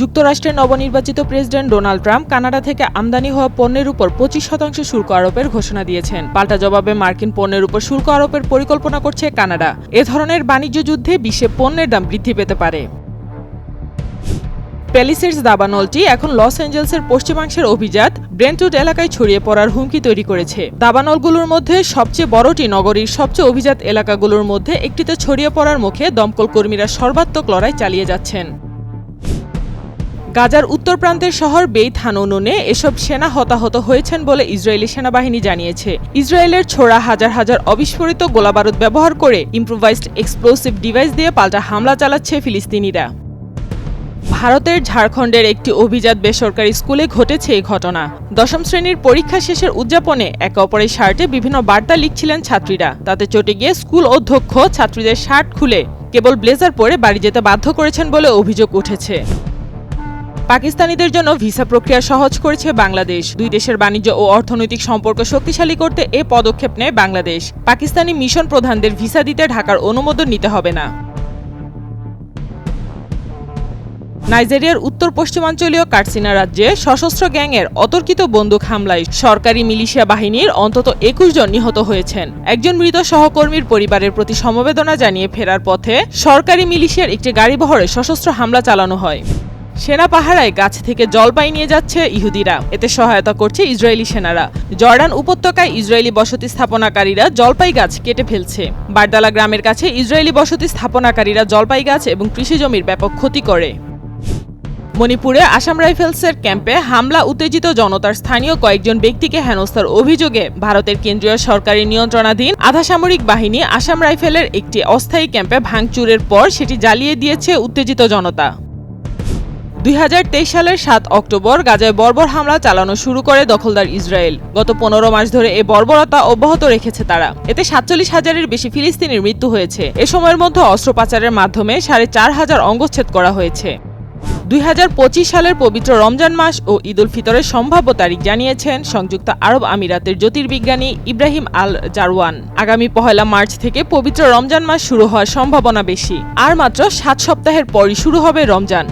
যুক্তরাষ্ট্রের নবনির্বাচিত president Donald Trump Canada থেকে আমদানি হওয়া পণ্যের উপর 25% শুল্ক আরোপের ঘোষণা দিয়েছেন। পাল্টা জবাবে মার্কিন পণ্যের উপর শুল্ক আরোপের পরিকল্পনা করছে কানাডা। এ ধরনের বাণিজ্য যুদ্ধে বিশ্বে পণ্যের দাম বৃদ্ধি পেতে পারে। প্যালিসেডস দাবানলটি এখন লস অ্যাঞ্জেলসের পশ্চিমাংশের অভিজাত ব্রেন্টউড এলাকায় ছড়িয়ে পড়ার হুমকি তৈরি করেছে। দাবানলগুলোর মধ্যে সবচেয়ে বড়টি নগরীর সবচেয়ে অভিজাত এলাকাগুলোর মধ্যে একটিতে ছড়িয়ে পড়ার মুখে দমকল কর্মীরা সর্বাত্মক লড়াই চালিয়ে যাচ্ছেন। গাজার উত্তর প্রান্তের শহর বেইত হানুনুনে এসব সেনা হতাহত হয়েছেন বলে ইসরায়েলি সেনাবাহিনী জানিয়েছে। ইসরায়েলের ছোড়া হাজার হাজার অবিস্ফোরিত গোলাবারুদ ব্যবহার করে ইম্প্রোভাইজড এক্সপ্লোসিভ ডিভাইস দিয়ে পাল্টা হামলা চালাচ্ছে ফিলিস্তিনিরা। ভারতের ঝাড়খণ্ডের একটি অভিজাত বেসরকারি স্কুলে ঘটেছে এই ঘটনা। দশম শ্রেণীর পরীক্ষা শেষের উদযাপনে একে অপরের শার্টে বিভিন্ন বার্তা লিখছিলেন ছাত্রীরা। তাতে চটে গিয়ে স্কুল অধ্যক্ষ ছাত্রীদের শার্ট খুলে কেবল ব্লেজার পরে বাড়ি যেতে বাধ্য করেছেন বলে অভিযোগ উঠেছে। পাকিস্তানিদের জন্য ভিসা প্রক্রিয়া সহজ করেছে বাংলাদেশ। দুই দেশের বাণিজ্য ও অর্থনৈতিক সম্পর্ক শক্তিশালী করতে এ পদক্ষেপ নেয় বাংলাদেশ। পাকিস্তানি মিশন প্রধানদের ভিসা দিতে ঢাকার অনুমোদন নিতে হবে না। নাইজেরিয়ার উত্তর পশ্চিমাঞ্চলীয় কাটসিনা রাজ্যে সশস্ত্র গ্যাংয়ের অতর্কিত বন্দুক হামলায় সরকারি মিলিশিয়া বাহিনীর অন্তত 21 জন নিহত হয়েছেন। একজন মৃত সহকর্মীর পরিবারের প্রতি সমবেদনা জানিয়ে ফেরার পথে সরকারি মিলিশিয়ার একটি গাড়িবহরে সশস্ত্র হামলা চালানো হয়। সেনা পাহারায় গাছ থেকে জলপাই নিয়ে যাচ্ছে ইহুদিরা। এতে সহায়তা করছে ইসরায়েলি সেনারা। জর্ডান উপত্যকায় ইসরায়েলি বসতি স্থাপনাকারীরা জলপাই গাছ কেটে ফেলছে। বারদালা গ্রামের কাছে ইসরায়েলি বসতি স্থাপনাকারীরা জলপাই গাছ এবং কৃষিজমির ব্যাপক ক্ষতি করে। মণিপুরে আসাম রাইফেলসের ক্যাম্পে হামলা উত্তেজিত জনতার স্থানীয় কয়েকজন ব্যক্তিকে হেনস্থার অভিযোগে ভারতের কেন্দ্রীয় সরকারি নিয়ন্ত্রণাধীন আধা সামরিক বাহিনী আসাম রাইফেলের একটি অস্থায়ী ক্যাম্পে ভাঙচুরের পর সেটি জ্বালিয়ে দিয়েছে উত্তেজিত জনতা। 2023 সালের 7 অক্টোবর গাজায় বর্বর হামলা চালানো শুরু করে দখলদার ইসরায়েল। গত 15 মাস ধরে এই বর্বরতা অব্যাহত রেখেছে তারা। এতে 47,000-এর বেশি ফিলিস্তিনির মৃত্যু হয়েছে। এ সময়ের মধ্যে অস্ত্র পাচারের মাধ্যমে 4,500 অঙ্গচ্ছেদ করা হয়েছে। 2025 সালের পবিত্র রমজান মাস ও ঈদ উল ফিতরের সম্ভাব্য তারিখ জানিয়েছেন সংযুক্ত আরব আমিরাতের জ্যোতির্বিজ্ঞানী ইব্রাহিম আল জারওয়ান। আগামী 1 মার্চ থেকে পবিত্র রমজান মাস শুরু হওয়ার সম্ভাবনা বেশি। আর মাত্র 7 সপ্তাহের পরই শুরু হবে রমজান।